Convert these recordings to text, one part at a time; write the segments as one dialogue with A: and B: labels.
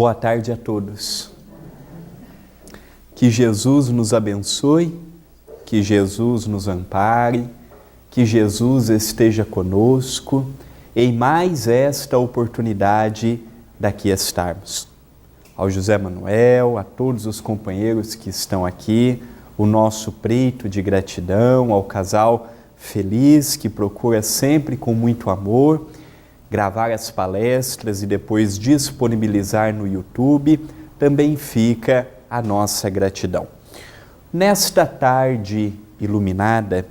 A: Boa tarde a todos. Que Jesus nos abençoe, que Jesus nos ampare, que Jesus esteja conosco em mais esta oportunidade daqui estarmos. Ao José Manuel, a todos os companheiros que estão aqui, o nosso preito de gratidão, ao casal feliz que procura sempre com muito amor gravar as palestras e depois disponibilizar no YouTube, também fica a nossa gratidão. Nesta tarde iluminada,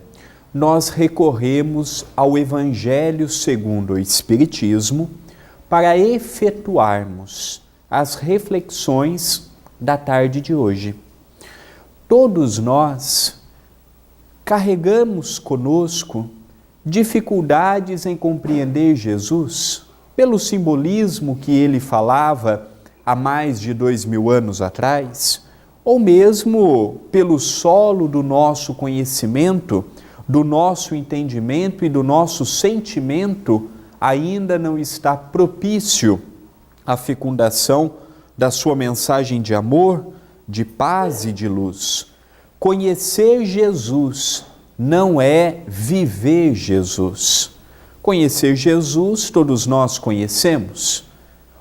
A: nós recorremos ao Evangelho segundo o Espiritismo para efetuarmos as reflexões da tarde de hoje. Todos nós carregamos conosco dificuldades em compreender Jesus pelo simbolismo que ele falava há mais de 2000 anos atrás, ou mesmo pelo solo do nosso conhecimento, do nosso entendimento e do nosso sentimento ainda não está propício à fecundação da sua mensagem de amor, de paz e de luz. Conhecer Jesus não é viver Jesus. Conhecer Jesus, todos nós conhecemos.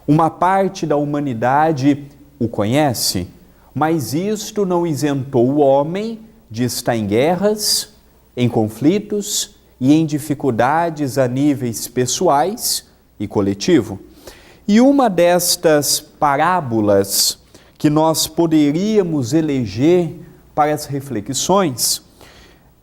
A: Uma parte da humanidade o conhece, mas isto não isentou o homem de estar em guerras, em conflitos e em dificuldades a níveis pessoais e coletivo. E uma destas parábolas que nós poderíamos eleger para as reflexões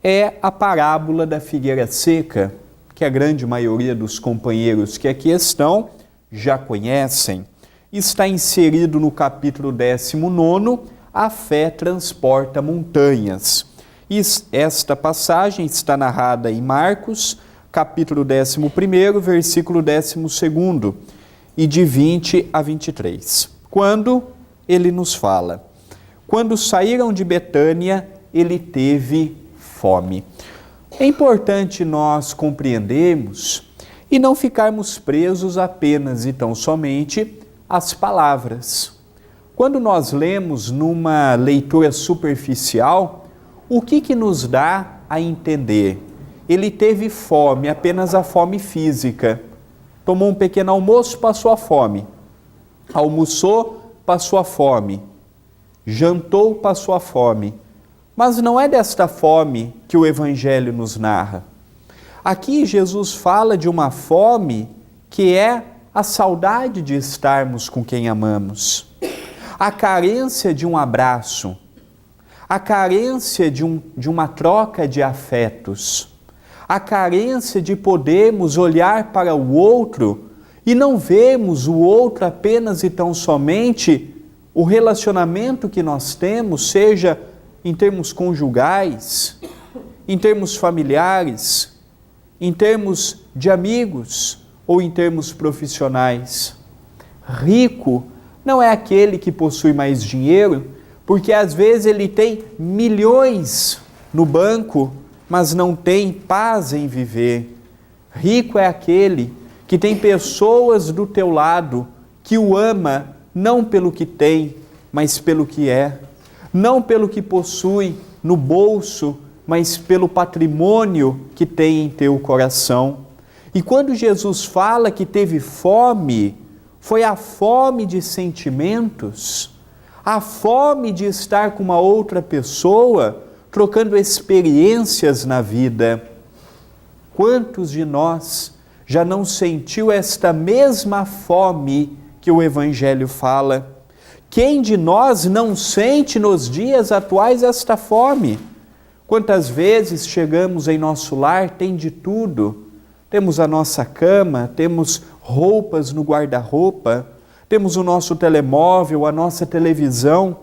A: é a parábola da figueira seca, que a grande maioria dos companheiros que aqui estão já conhecem. Está inserido no capítulo 19, A Fé Transporta Montanhas. E esta passagem está narrada em Marcos, capítulo 11, versículo 12, e de 20 a 23. Quando ele nos fala: quando saíram de Betânia, ele teve fome. É importante nós compreendermos e não ficarmos presos apenas e tão somente às palavras. Quando nós lemos numa leitura superficial, o que nos dá a entender? Ele teve fome, apenas a fome física. Tomou um pequeno almoço, passou a fome. Almoçou, passou a fome. Jantou, passou a fome. Mas não é desta fome que o Evangelho nos narra. Aqui Jesus fala de uma fome que é a saudade de estarmos com quem amamos, a carência de um abraço, a carência de uma troca de afetos, a carência de podermos olhar para o outro e não vermos o outro apenas e tão somente o relacionamento que nós temos, seja em termos conjugais, em termos familiares, em termos de amigos ou em termos profissionais. Rico não é aquele que possui mais dinheiro, porque às vezes ele tem milhões no banco, mas não tem paz em viver. Rico é aquele que tem pessoas do teu lado que o ama não pelo que tem, mas pelo que é. Não pelo que possui no bolso, mas pelo patrimônio que tem em teu coração. E quando Jesus fala que teve fome, foi a fome de sentimentos, a fome de estar com uma outra pessoa, trocando experiências na vida. Quantos de nós já não sentiu esta mesma fome que o Evangelho fala? Quem de nós não sente nos dias atuais esta fome? Quantas vezes chegamos em nosso lar, tem de tudo. Temos a nossa cama, temos roupas no guarda-roupa, temos o nosso telemóvel, a nossa televisão,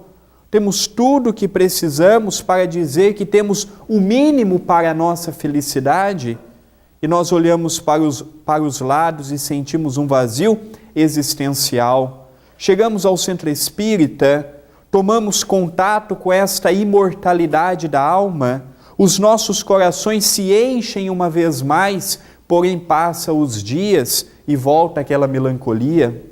A: temos tudo o que precisamos para dizer que temos o mínimo para a nossa felicidade, e nós olhamos para os lados e sentimos um vazio existencial. Chegamos ao centro espírita, tomamos contato com esta imortalidade da alma, os nossos corações se enchem uma vez mais, porém passa os dias e volta aquela melancolia.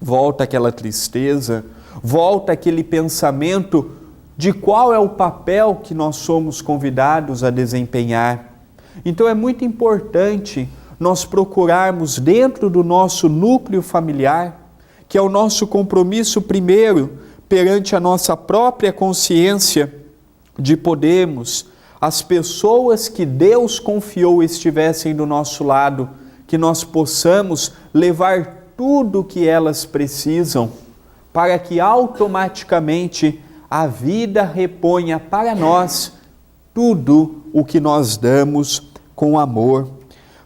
A: volta aquela tristeza, volta aquele pensamento de qual é o papel que nós somos convidados a desempenhar. Então é muito importante nós procurarmos dentro do nosso núcleo familiar, que é o nosso compromisso primeiro perante a nossa própria consciência, de podermos, as pessoas que Deus confiou estivessem do nosso lado, que nós possamos levar tudo o que elas precisam, para que automaticamente a vida reponha para nós tudo o que nós damos com amor.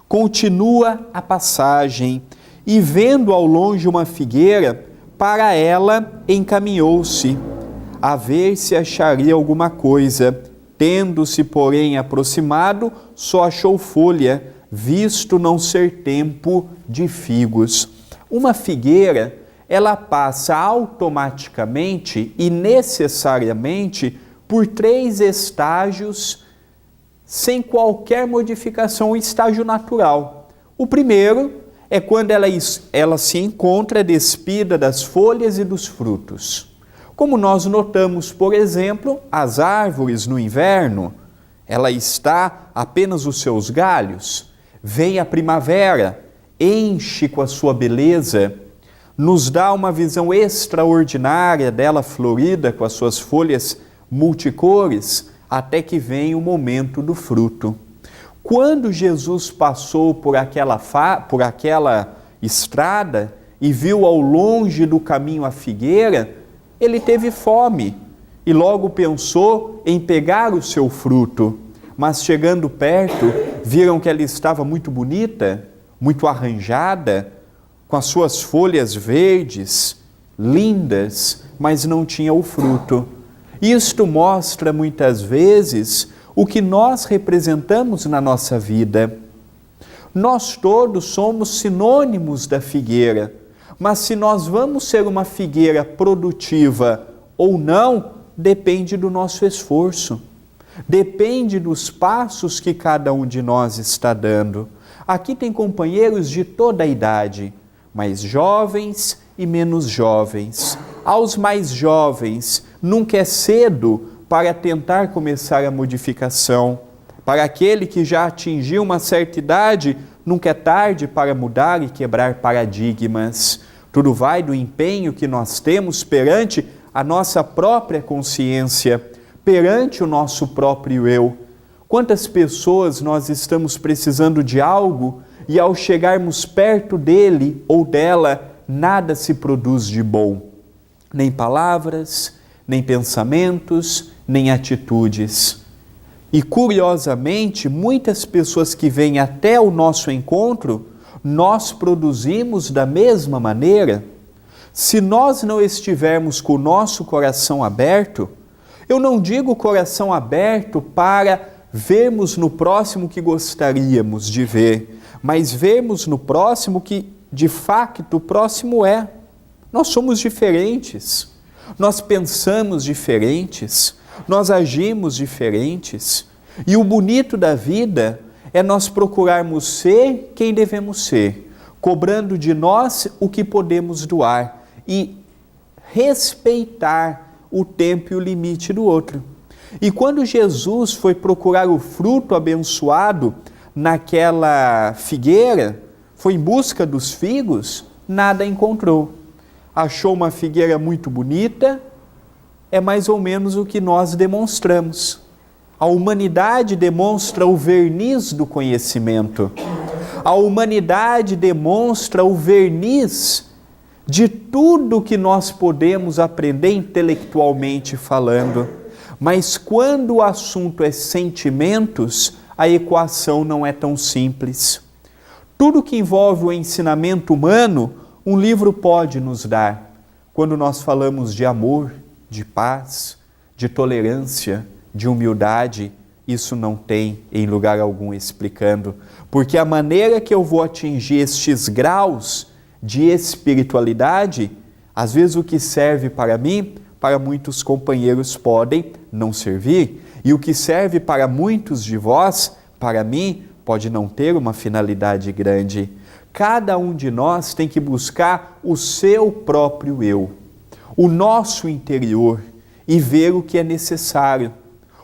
A: Continua a passagem, e vendo ao longe uma figueira, para ela encaminhou-se, a ver se acharia alguma coisa. Tendo-se, porém, aproximado, só achou folha, visto não ser tempo de figos. Uma figueira, ela passa automaticamente e necessariamente por 3 estágios sem qualquer modificação, o estágio natural. O primeiro é quando ela se encontra despida das folhas e dos frutos. Como nós notamos, por exemplo, as árvores no inverno, ela está apenas os seus galhos. Vem a primavera, enche com a sua beleza, nos dá uma visão extraordinária dela florida com as suas folhas multicores, até que vem o momento do fruto. Quando Jesus passou por aquela estrada e viu ao longe do caminho a figueira, ele teve fome e logo pensou em pegar o seu fruto. Mas chegando perto, viram que ela estava muito bonita, muito arranjada, com as suas folhas verdes, lindas, mas não tinha o fruto. Isto mostra muitas vezes o que nós representamos na nossa vida. Nós todos somos sinônimos da figueira, mas se nós vamos ser uma figueira produtiva ou não, depende do nosso esforço, depende dos passos que cada um de nós está dando. Aqui tem companheiros de toda a idade, mais jovens e menos jovens. Aos mais jovens, nunca é cedo para tentar começar a modificação. Para aquele que já atingiu uma certa idade, nunca é tarde para mudar e quebrar paradigmas. Tudo vai do empenho que nós temos perante a nossa própria consciência, perante o nosso próprio eu. Quantas pessoas nós estamos precisando de algo e ao chegarmos perto dele ou dela, nada se produz de bom. Nem palavras, nem pensamentos, nem atitudes. E curiosamente, muitas pessoas que vêm até o nosso encontro, nós produzimos da mesma maneira. Se nós não estivermos com o nosso coração aberto, eu não digo coração aberto para vermos no próximo que gostaríamos de ver, mas vermos no próximo que de facto o próximo é. Nós somos diferentes, nós pensamos diferentes, nós agimos diferentes. E o bonito da vida é nós procurarmos ser quem devemos ser, cobrando de nós o que podemos doar e respeitar o tempo e o limite do outro. E quando Jesus foi procurar o fruto abençoado naquela figueira, foi em busca dos figos, nada encontrou. Achou uma figueira muito bonita, é mais ou menos o que nós demonstramos. A humanidade demonstra o verniz do conhecimento. A humanidade demonstra o verniz de tudo que nós podemos aprender intelectualmente falando. Mas quando o assunto é sentimentos, a equação não é tão simples. Tudo que envolve o ensinamento humano, um livro pode nos dar. Quando nós falamos de amor, de paz, de tolerância, de humildade, isso não tem em lugar algum explicando. Porque a maneira que eu vou atingir estes graus de espiritualidade, às vezes o que serve para mim, para muitos companheiros podem não servir. E o que serve para muitos de vós, para mim, pode não ter uma finalidade grande. Cada um de nós tem que buscar o seu próprio eu, o nosso interior, e ver o que é necessário,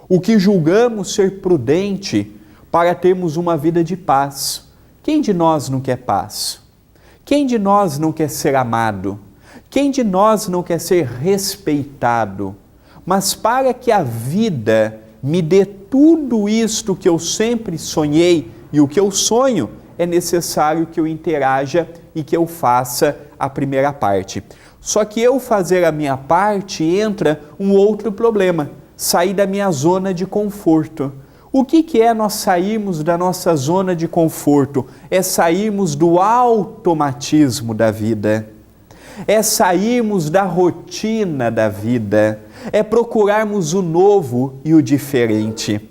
A: o que julgamos ser prudente para termos uma vida de paz. Quem de nós não quer paz? Quem de nós não quer ser amado? Quem de nós não quer ser respeitado? Mas para que a vida me dê tudo isto que eu sempre sonhei e o que eu sonho, é necessário que eu interaja e que eu faça a primeira parte. Só que eu fazer a minha parte entra um outro problema, sair da minha zona de conforto. O que é nós sairmos da nossa zona de conforto? É sairmos do automatismo da vida. É sairmos da rotina da vida. É procurarmos o novo e o diferente.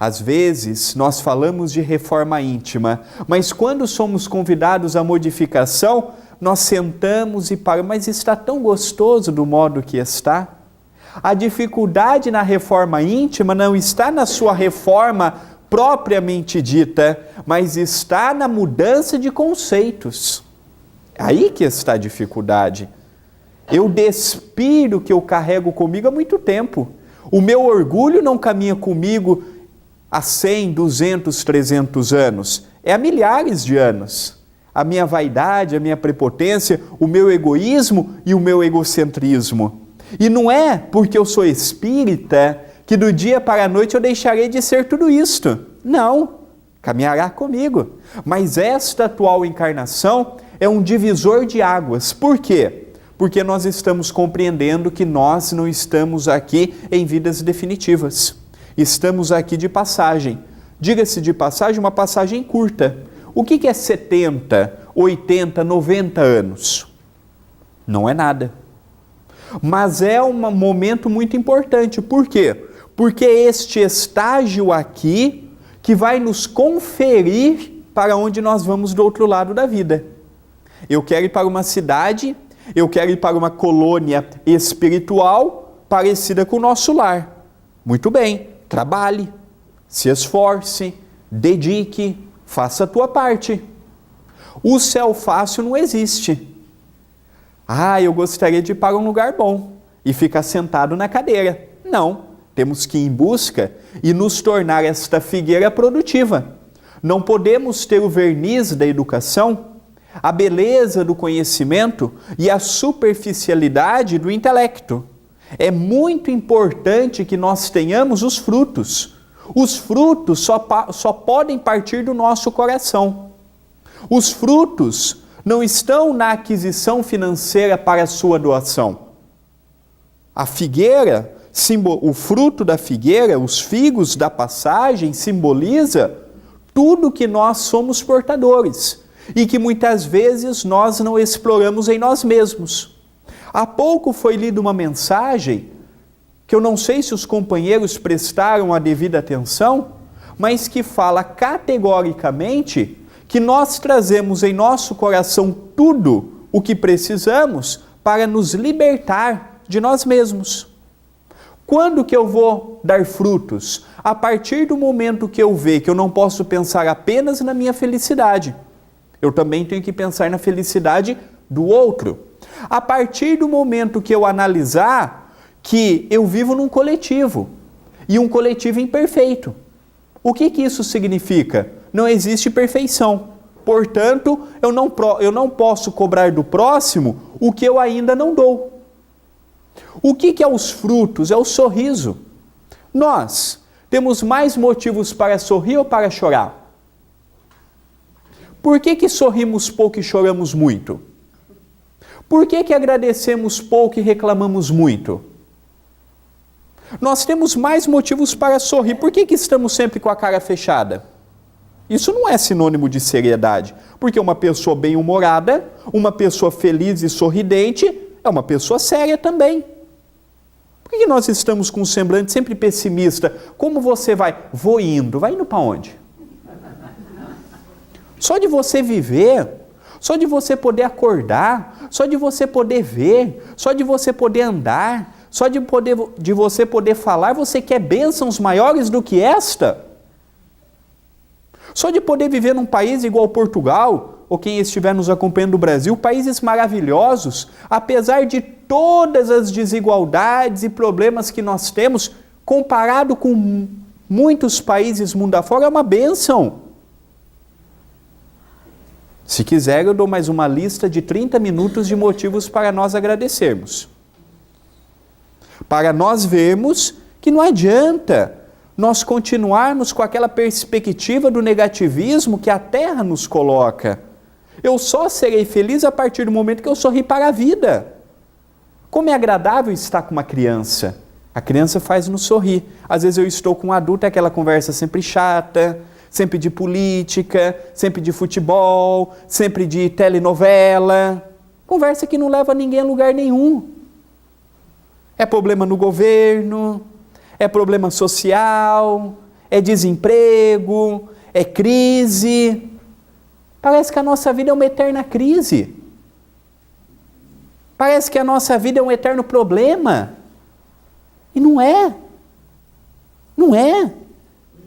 A: Às vezes, nós falamos de reforma íntima, mas quando somos convidados à modificação, nós sentamos e paramos, mas está tão gostoso do modo que está. A dificuldade na reforma íntima não está na sua reforma propriamente dita, mas está na mudança de conceitos. Aí que está a dificuldade. Eu despiro o que eu carrego comigo há muito tempo. O meu orgulho não caminha comigo há 100, 200, 300 anos. É há milhares de anos. A minha vaidade, a minha prepotência, o meu egoísmo e o meu egocentrismo. E não é porque eu sou espírita que do dia para a noite eu deixarei de ser tudo isto. Não, caminhará comigo. Mas esta atual encarnação é um divisor de águas. Por quê? Porque nós estamos compreendendo que nós não estamos aqui em vidas definitivas. Estamos aqui de passagem. Diga-se de passagem, uma passagem curta. O que é 70, 80, 90 anos? Não é nada. Mas é um momento muito importante. Por quê? Porque é este estágio aqui que vai nos conferir para onde nós vamos do outro lado da vida. Eu quero ir para uma cidade, eu quero ir para uma colônia espiritual parecida com o nosso lar. Muito bem, trabalhe, se esforce, dedique, faça a tua parte. O céu fácil não existe. Eu gostaria de ir para um lugar bom e ficar sentado na cadeira. Não, temos que ir em busca e nos tornar esta figueira produtiva. Não podemos ter o verniz da educação, a beleza do conhecimento e a superficialidade do intelecto. É muito importante que nós tenhamos os frutos. Os frutos só podem partir do nosso coração. Os frutos não estão na aquisição financeira para a sua doação. A figueira, o fruto da figueira, os figos da passagem, simboliza tudo que nós somos portadores e que muitas vezes nós não exploramos em nós mesmos. Há pouco foi lida uma mensagem que eu não sei se os companheiros prestaram a devida atenção, mas que fala categoricamente que nós trazemos em nosso coração tudo o que precisamos para nos libertar de nós mesmos. Quando que eu vou dar frutos? A partir do momento que eu ver que eu não posso pensar apenas na minha felicidade. Eu também tenho que pensar na felicidade do outro. A partir do momento que eu analisar que eu vivo num coletivo, e um coletivo imperfeito. O que isso significa? Não existe perfeição. Portanto, eu não posso cobrar do próximo o que eu ainda não dou. O que é os frutos? É o sorriso. Nós temos mais motivos para sorrir ou para chorar? Por que sorrimos pouco e choramos muito? Por que agradecemos pouco e reclamamos muito? Nós temos mais motivos para sorrir. Por que estamos sempre com a cara fechada? Isso não é sinônimo de seriedade, porque uma pessoa bem-humorada, uma pessoa feliz e sorridente, é uma pessoa séria também. Por que nós estamos com um semblante sempre pessimista? Como você vai? Vou indo. Vai indo para onde? Só de você viver, só de você poder acordar, só de você poder ver, só de você poder andar, só de você poder falar, você quer bênçãos maiores do que esta? Só de poder viver num país igual Portugal, ou quem estiver nos acompanhando do Brasil, países maravilhosos, apesar de todas as desigualdades e problemas que nós temos, comparado com muitos países mundo afora, é uma bênção. Se quiser, eu dou mais uma lista de 30 minutos de motivos para nós agradecermos. Para nós vermos que não adianta nós continuarmos com aquela perspectiva do negativismo que a Terra nos coloca. Eu só serei feliz a partir do momento que eu sorrir para a vida. Como é agradável estar com uma criança. A criança faz-nos sorrir. Às vezes eu estou com um adulto, é aquela conversa sempre chata, sempre de política, sempre de futebol, sempre de telenovela. Conversa que não leva ninguém a lugar nenhum. É problema no governo, é problema social, é desemprego, é crise. Parece que a nossa vida é uma eterna crise. Parece que a nossa vida é um eterno problema. E não é. Não é.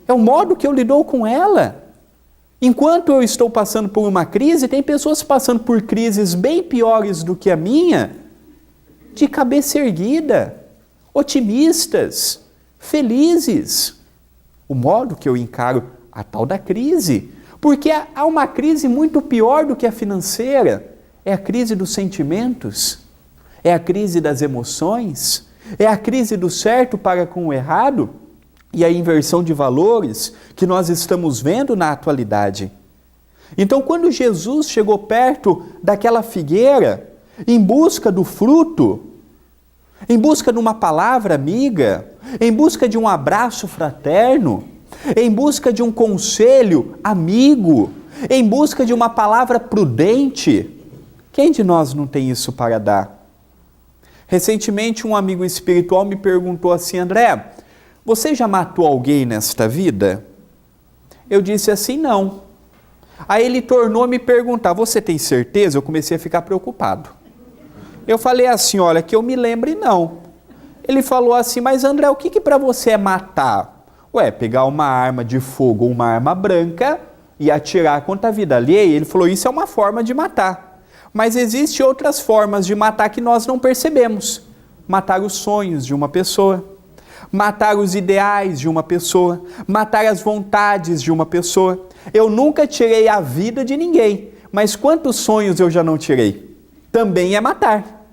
A: É o modo que eu lido com ela. Enquanto eu estou passando por uma crise, tem pessoas passando por crises bem piores do que a minha, de cabeça erguida, otimistas, felizes. O modo que eu encaro a tal da crise. Porque há uma crise muito pior do que a financeira. É a crise dos sentimentos. É a crise das emoções. É a crise do certo para com o errado. E a inversão de valores que nós estamos vendo na atualidade. Então, quando Jesus chegou perto daquela figueira, em busca do fruto, em busca de uma palavra amiga, em busca de um abraço fraterno, em busca de um conselho amigo, em busca de uma palavra prudente, quem de nós não tem isso para dar? Recentemente, um amigo espiritual me perguntou assim: André, você já matou alguém nesta vida? Eu disse assim, não. Aí ele tornou a me perguntar, você tem certeza? Eu comecei a ficar preocupado. Eu falei assim, olha, que eu me lembre, não. Ele falou assim, mas André, o que para você é matar? Ué, pegar uma arma de fogo ou uma arma branca e atirar contra a vida alheia. Ele falou, isso é uma forma de matar. Mas existem outras formas de matar que nós não percebemos. Matar os sonhos de uma pessoa. Matar os ideais de uma pessoa, matar as vontades de uma pessoa. Eu nunca tirei a vida de ninguém, mas quantos sonhos eu já não tirei? Também é matar.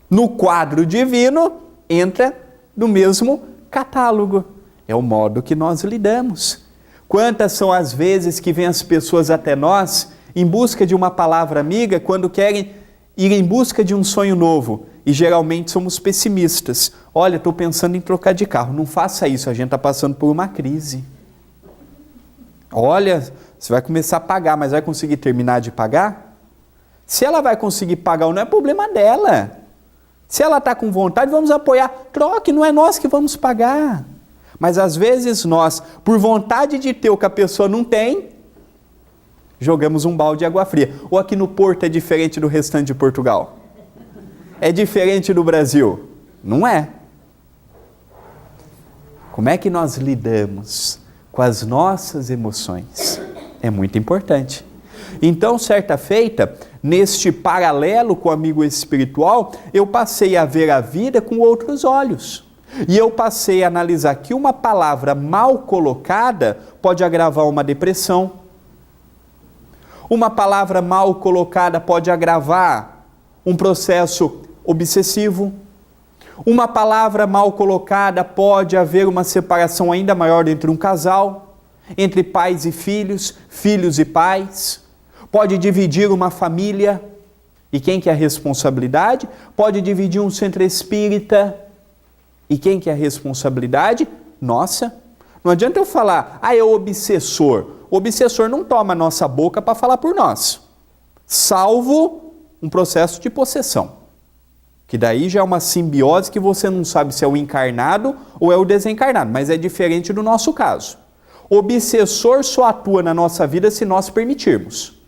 A: No quadro divino, entra no mesmo catálogo. É o modo que nós lidamos. Quantas são as vezes que vêm as pessoas até nós em busca de uma palavra amiga quando querem ir em busca de um sonho novo? E geralmente somos pessimistas. Olha, estou pensando em trocar de carro. Não faça isso, a gente está passando por uma crise. Olha, você vai começar a pagar, mas vai conseguir terminar de pagar? Se ela vai conseguir pagar ou não, é problema dela. Se ela está com vontade, vamos apoiar. Troque, não é nós que vamos pagar. Mas às vezes nós, por vontade de ter o que a pessoa não tem, jogamos um balde de água fria. Ou aqui no Porto é diferente do restante de Portugal? É diferente do Brasil? Não é. Como é que nós lidamos com as nossas emoções? É muito importante. Então, certa feita, neste paralelo com o amigo espiritual, eu passei a ver a vida com outros olhos. E eu passei a analisar que uma palavra mal colocada pode agravar uma depressão. Uma palavra mal colocada pode agravar um processo obsessivo. Uma palavra mal colocada pode haver uma separação ainda maior entre um casal, entre pais e filhos, filhos e pais. Pode dividir uma família. E quem que é a responsabilidade? Pode dividir um centro espírita. E quem que é a responsabilidade? Nossa. Não adianta eu falar, é o obsessor. O obsessor não toma a nossa boca para falar por nós. Salvo um processo de possessão. Que daí já é uma simbiose que você não sabe se é o encarnado ou é o desencarnado, mas é diferente do nosso caso. O obsessor só atua na nossa vida se nós permitirmos.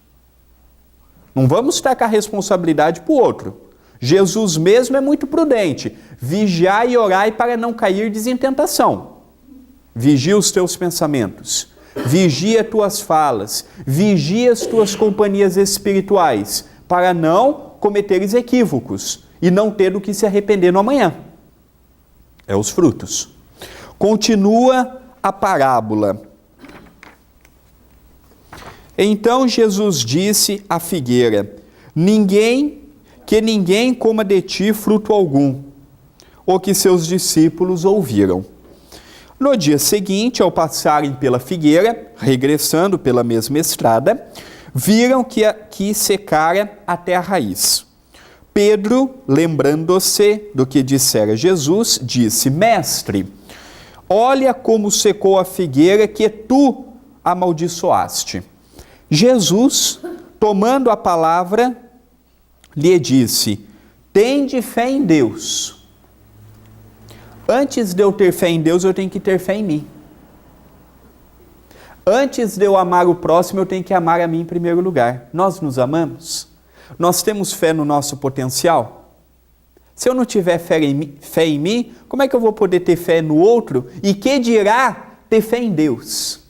A: Não vamos tacar a responsabilidade para o outro. Jesus mesmo é muito prudente. Vigiai e orai para não cairdes em tentação. Vigia os teus pensamentos. vigia tuas falas, vigia as tuas companhias espirituais, para não cometeres equívocos e não ter o que se arrepender no amanhã. É os frutos. Continua a parábola. Então Jesus disse à figueira: ninguém coma de ti fruto algum. O que seus discípulos ouviram. No dia seguinte, ao passarem pela figueira, regressando pela mesma estrada, viram que secara até a raiz. Pedro, lembrando-se do que dissera Jesus, disse: Mestre, olha como secou a figueira que tu amaldiçoaste. Jesus, tomando a palavra, lhe disse: tende fé em Deus. Antes de eu ter fé em Deus, eu tenho que ter fé em mim. Antes de eu amar o próximo, eu tenho que amar a mim em primeiro lugar. Nós nos amamos? Nós temos fé no nosso potencial? Se eu não tiver fé em mim, como é que eu vou poder ter fé no outro? E que dirá ter fé em Deus?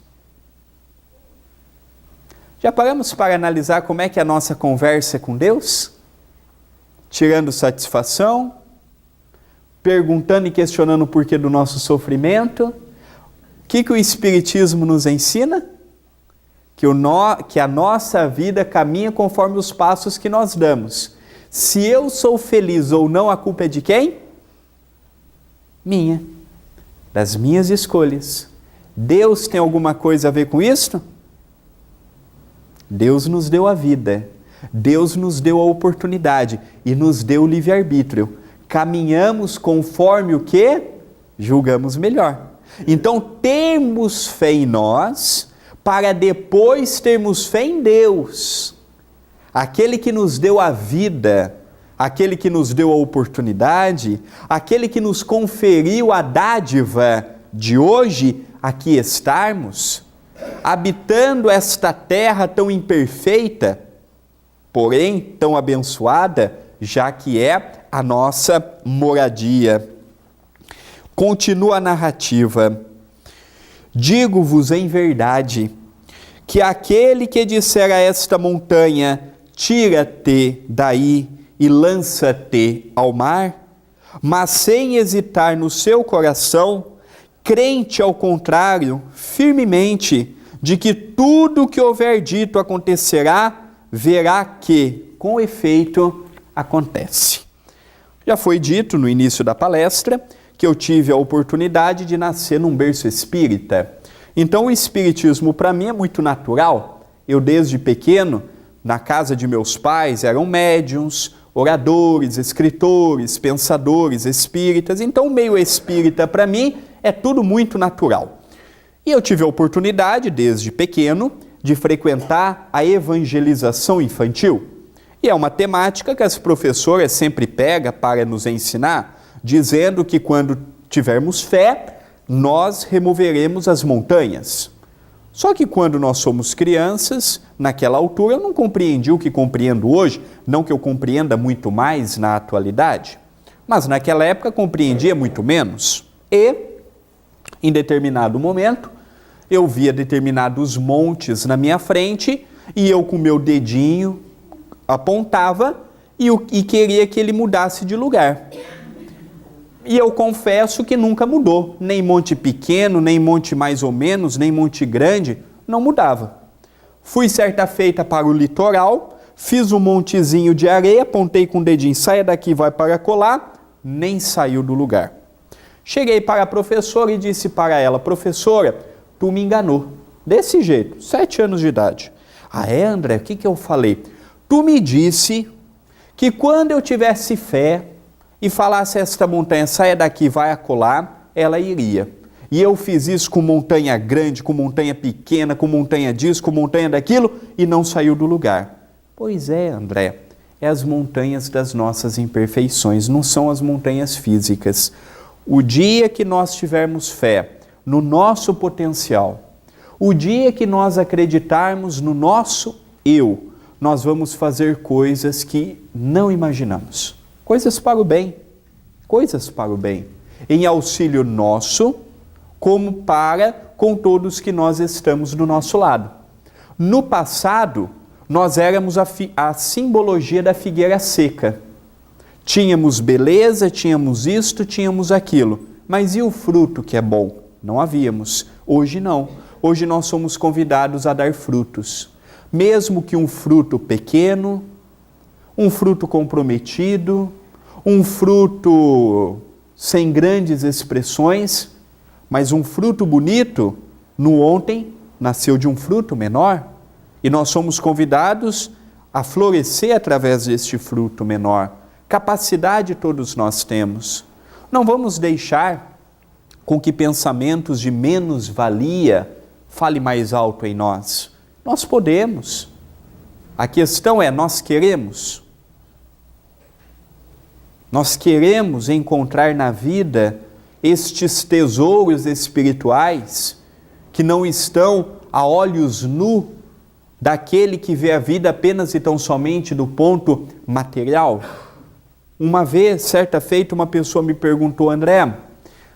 A: Já paramos para analisar como é que é a nossa conversa com Deus? Tirando satisfação? Perguntando e questionando o porquê do nosso sofrimento? O que o Espiritismo nos ensina? Que a nossa vida caminha conforme os passos que nós damos. Se eu sou feliz ou não, a culpa é de quem? Minha. Das minhas escolhas. Deus tem alguma coisa a ver com isso? Deus nos deu a vida. Deus nos deu a oportunidade e nos deu o livre-arbítrio. Caminhamos conforme o que julgamos melhor. Então, termos fé em nós, para depois termos fé em Deus. Aquele que nos deu a vida, aquele que nos deu a oportunidade, aquele que nos conferiu a dádiva de hoje, aqui estarmos, habitando esta terra tão imperfeita, porém tão abençoada, já que é a nossa moradia. Continua a narrativa. Digo-vos em verdade, que aquele que disser a esta montanha, tira-te daí e lança-te ao mar, mas sem hesitar no seu coração, crente ao contrário, firmemente, de que tudo o que houver dito acontecerá, verá que, com efeito, acontece. Já foi dito no início da palestra que eu tive a oportunidade de nascer num berço espírita. Então o espiritismo para mim é muito natural. Eu desde pequeno, na casa de meus pais, eram médiuns, oradores, escritores, pensadores espíritas. Então o meio espírita para mim é tudo muito natural. E eu tive a oportunidade, desde pequeno, de frequentar a evangelização infantil. E é uma temática que as professoras sempre pegam para nos ensinar, dizendo que quando tivermos fé, nós removeremos as montanhas. Só que quando nós somos crianças, naquela altura eu não compreendi o que compreendo hoje, não que eu compreenda muito mais na atualidade, mas naquela época compreendia muito menos. E, em determinado momento, eu via determinados montes na minha frente e eu com meu dedinho apontava e queria que ele mudasse de lugar. E eu confesso que nunca mudou, nem monte pequeno, nem monte mais ou menos, nem monte grande, não mudava. Fui certa feita para o litoral, fiz um montezinho de areia, apontei com o dedinho, saia daqui, vai para colar, nem saiu do lugar. Cheguei para a professora e disse para ela: professora, tu me enganou. Desse jeito, 7 anos de idade. Ah é, André, o que eu falei? Tu me disse que quando eu tivesse fé e falasse a esta montanha, saia daqui, vai acolá, ela iria. E eu fiz isso com montanha grande, com montanha pequena, com montanha disso, com montanha daquilo, e não saiu do lugar. Pois é, André, é as montanhas das nossas imperfeições, não são as montanhas físicas. O dia que nós tivermos fé no nosso potencial, o dia que nós acreditarmos no nosso eu, nós vamos fazer coisas que não imaginamos. Coisas para o bem, em auxílio nosso, como para com todos que nós estamos do nosso lado. No passado, nós éramos a simbologia da figueira seca. Tínhamos beleza, tínhamos isto, tínhamos aquilo. Mas e o fruto que é bom? Não havíamos. Hoje não. Hoje nós somos convidados a dar frutos. Mesmo que um fruto pequeno, um fruto comprometido, um fruto sem grandes expressões, mas um fruto bonito, no ontem nasceu de um fruto menor, e nós somos convidados a florescer através deste fruto menor. Capacidade todos nós temos. Não vamos deixar com que pensamentos de menos-valia fale mais alto em nós. Nós podemos. A questão é, nós queremos? Nós queremos encontrar na vida estes tesouros espirituais que não estão a olhos nus daquele que vê a vida apenas e tão somente do ponto material? Uma vez, certa feita, uma pessoa me perguntou: André,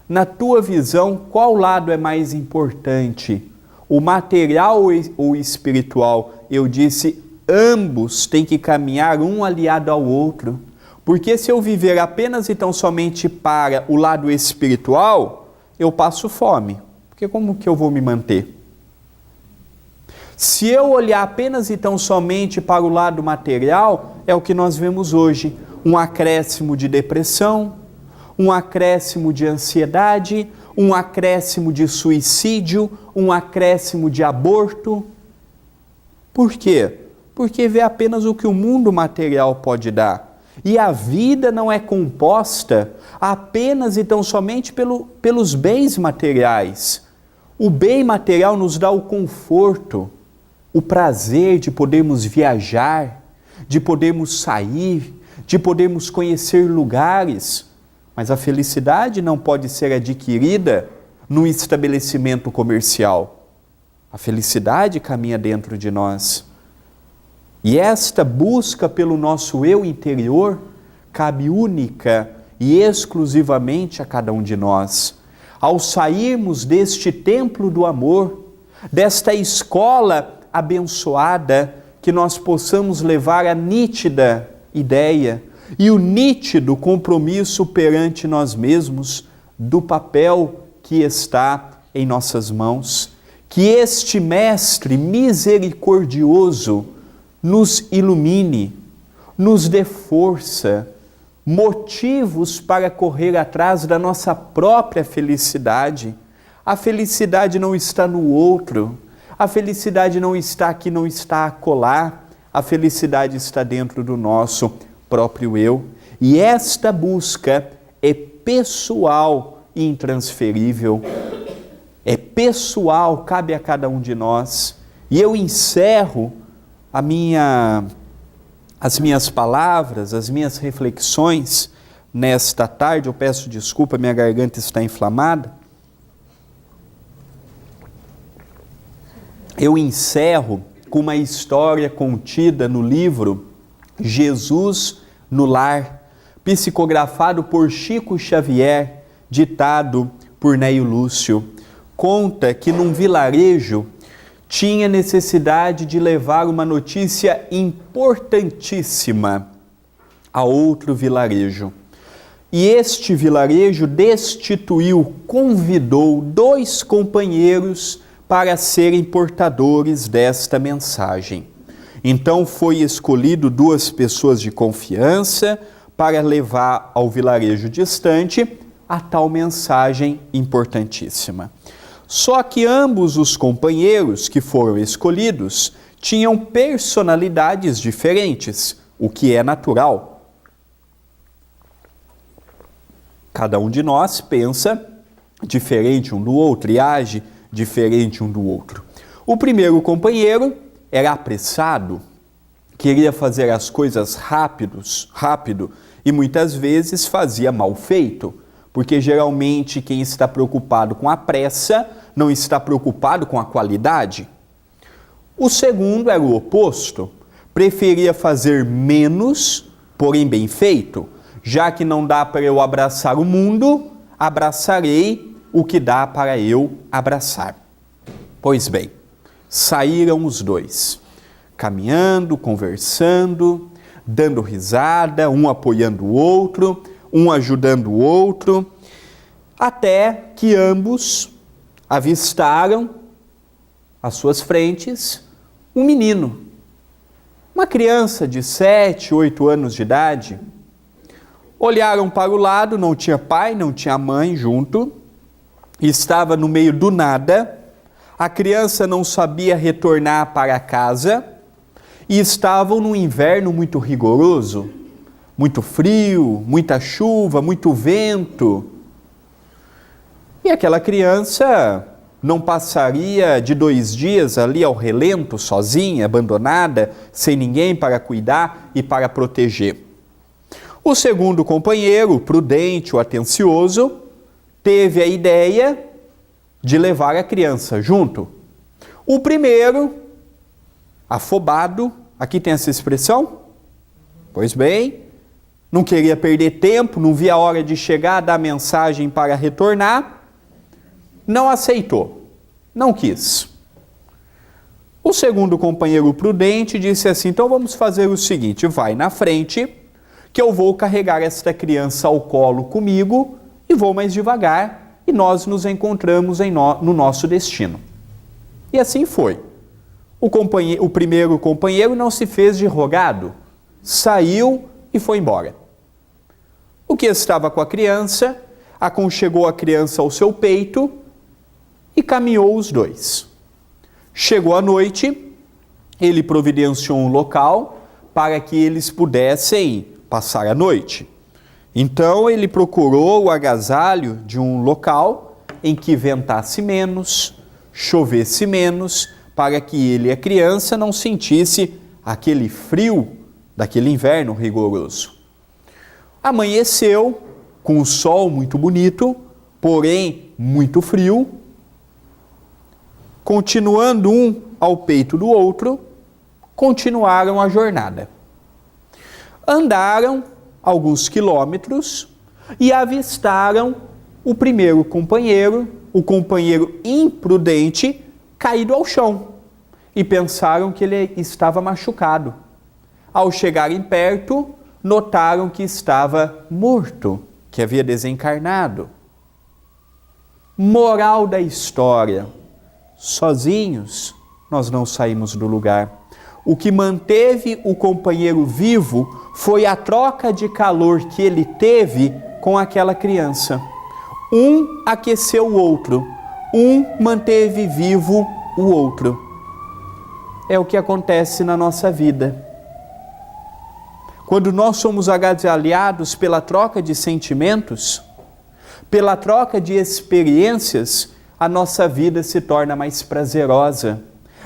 A: na tua visão, qual lado é mais importante? O material ou o espiritual? Eu disse, ambos têm que caminhar um aliado ao outro. Porque se eu viver apenas e tão somente para o lado espiritual, eu passo fome. Porque como que eu vou me manter? Se eu olhar apenas e tão somente para o lado material, é o que nós vemos hoje. Um acréscimo de depressão, um acréscimo de ansiedade, um acréscimo de suicídio, um acréscimo de aborto. Por quê? Porque vê apenas o que o mundo material pode dar. E a vida não é composta apenas e tão somente pelos bens materiais. O bem material nos dá o conforto, o prazer de podermos viajar, de podermos sair, de podermos conhecer lugares. Mas a felicidade não pode ser adquirida num estabelecimento comercial. A felicidade caminha dentro de nós. E esta busca pelo nosso eu interior cabe única e exclusivamente a cada um de nós. Ao sairmos deste templo do amor, desta escola abençoada, que nós possamos levar a nítida ideia e o nítido compromisso perante nós mesmos do papel que está em nossas mãos. Que este Mestre misericordioso nos ilumine, nos dê força, motivos para correr atrás da nossa própria felicidade. A felicidade não está no outro, a felicidade não está aqui, não está acolá, a felicidade está dentro do nosso próprio eu. E esta busca é pessoal e intransferível. É pessoal, cabe a cada um de nós. E eu encerro as minhas palavras, as minhas reflexões nesta tarde. Eu peço desculpa, minha garganta está inflamada. Eu encerro com uma história contida no livro Jesus no Lar, psicografado por Chico Xavier, ditado por Neio Lúcio. Conta que num vilarejo tinha necessidade de levar uma notícia importantíssima a outro vilarejo. E este vilarejo convidou 2 companheiros para serem portadores desta mensagem. Então foi escolhido 2 pessoas de confiança para levar ao vilarejo distante a tal mensagem importantíssima. Só que ambos os companheiros que foram escolhidos tinham personalidades diferentes, o que é natural. Cada um de nós pensa diferente um do outro e age diferente um do outro. O primeiro companheiro era apressado, queria fazer as coisas rápido e muitas vezes fazia mal feito, porque geralmente quem está preocupado com a pressa não está preocupado com a qualidade. O segundo era o oposto, preferia fazer menos, porém bem feito. Já que não dá para eu abraçar o mundo, abraçarei o que dá para eu abraçar. Pois bem, saíram os dois, caminhando, conversando, dando risada, um apoiando o outro, um ajudando o outro, até que ambos avistaram às suas frentes um menino, uma criança de 7, 8 anos de idade. Olharam para o lado, não tinha pai, não tinha mãe junto, estava no meio do nada, a criança não sabia retornar para casa e estavam num inverno muito rigoroso, muito frio, muita chuva, muito vento. E aquela criança não passaria de 2 dias ali ao relento, sozinha, abandonada, sem ninguém para cuidar e para proteger. O segundo companheiro, o prudente, o atencioso, teve a ideia de levar a criança junto. O primeiro, afobado, aqui tem essa expressão? Pois bem, não queria perder tempo, não via a hora de chegar, dar mensagem para retornar, não aceitou, não quis. O segundo companheiro prudente disse assim: então vamos fazer o seguinte, vai na frente, que eu vou carregar esta criança ao colo comigo e vou mais devagar e nós nos encontramos no nosso destino. E assim foi. O primeiro companheiro não se fez de rogado, saiu e foi embora. O que estava com a criança, aconchegou a criança ao seu peito e caminhou os dois. Chegou a noite, ele providenciou um local para que eles pudessem passar a noite. Então ele procurou o agasalho de um local em que ventasse menos, chovesse menos, para que ele e a criança não sentisse aquele frio daquele inverno rigoroso. Amanheceu com o sol muito bonito, porém muito frio. Continuando um ao peito do outro, continuaram a jornada. Andaram alguns quilômetros e avistaram o primeiro companheiro, o companheiro imprudente, caído ao chão e pensaram que ele estava machucado. Ao chegarem perto, notaram que estava morto, que havia desencarnado. Moral da história: sozinhos nós não saímos do lugar. O que manteve o companheiro vivo foi a troca de calor que ele teve com aquela criança. Um aqueceu o outro, um manteve vivo o outro. É o que acontece na nossa vida. Quando nós somos agasalhados pela troca de sentimentos, pela troca de experiências, a nossa vida se torna mais prazerosa,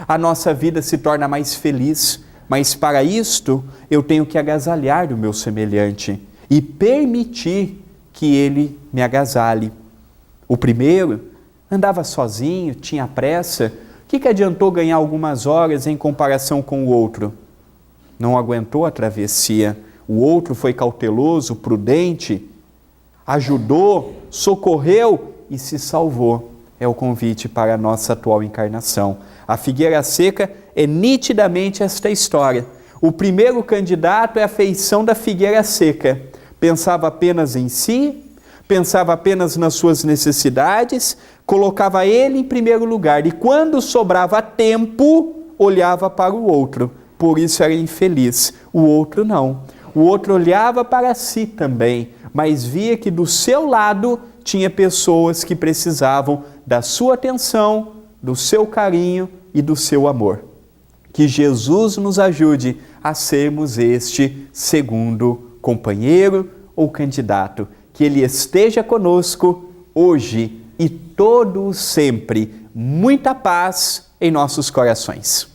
A: a nossa vida se torna mais feliz. Mas para isto, eu tenho que agasalhar o meu semelhante e permitir que ele me agasalhe. O primeiro andava sozinho, tinha pressa. O que adiantou ganhar algumas horas em comparação com o outro? Não aguentou a travessia. O outro foi cauteloso, prudente, ajudou, socorreu e se salvou. É o convite para a nossa atual encarnação. A figueira seca é nitidamente esta história. O primeiro candidato é a feição da figueira seca. Pensava apenas em si, pensava apenas nas suas necessidades, colocava ele em primeiro lugar e quando sobrava tempo, olhava para o outro. Por isso era infeliz. O outro não. O outro olhava para si também, mas via que do seu lado tinha pessoas que precisavam da sua atenção, do seu carinho e do seu amor. Que Jesus nos ajude a sermos este segundo companheiro ou candidato. Que Ele esteja conosco hoje e todo sempre. Muita paz em nossos corações.